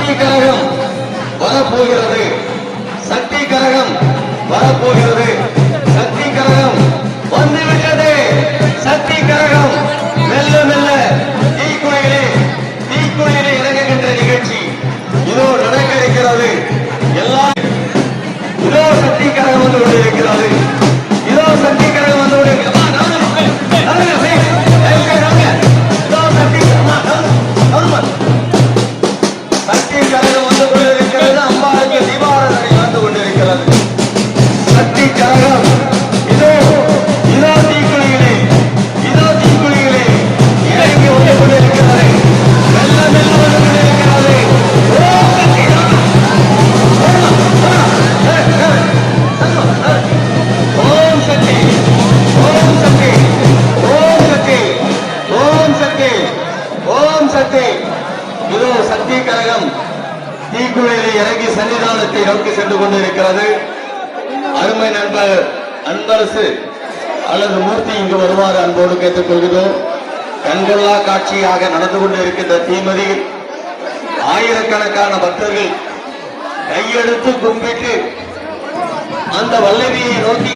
சக்தி கரகம் வரப்போகிறது. சக்தி கரகம் வரப்போகிறது. சக்தி கரகம் வந்துவிட்டது. சக்தி கரகம் மெல்ல மெல்ல தீக்குழியிலே இறங்குகின்ற நிகழ்ச்சி இதோ நடக்க இருக்கிறது. எல்லாம் இதோ சக்தி கரகம் வந்து கொண்டிருக்கிறது. இதோ சக்தி கரகம் வந்து கொண்டிருக்கிறது. சக்தி கரகம் வந்து கொண்டிருக்கிறது. அம்பாளுக்கு தீபாராதனை வந்து கொண்டிருக்கிறது. சக்தி கரகம் இதோ இதோ தீக்குழியிலே இறங்கி வந்து கொண்டிருக்கிறது. மெல்ல மெல்ல வந்து கொண்டிருக்கிறது. ஓம் சக்தி ஓம் சக்தி ஓம் சக்தி ஓம் சக்தி ஓம் சக்தி. இதோ சக்தி கரகம் தீக்குழியில் இறங்கி சன்னிதானத்தை நோக்கி சென்று கொண்டிருக்கிறது. அருமை நண்பர் அன்பரசு அல்லது மூர்த்தி இங்கு வருமாறு அன்போடு கேட்டுக் கொள்கிறோம். கண்கொள்ளா காட்சியாக நடந்து கொண்டிருக்கின்ற தீமதியில் ஆயிரக்கணக்கான பக்தர்கள் கையெடுத்து கும்பிட்டு அந்த வல்லவியை நோக்கி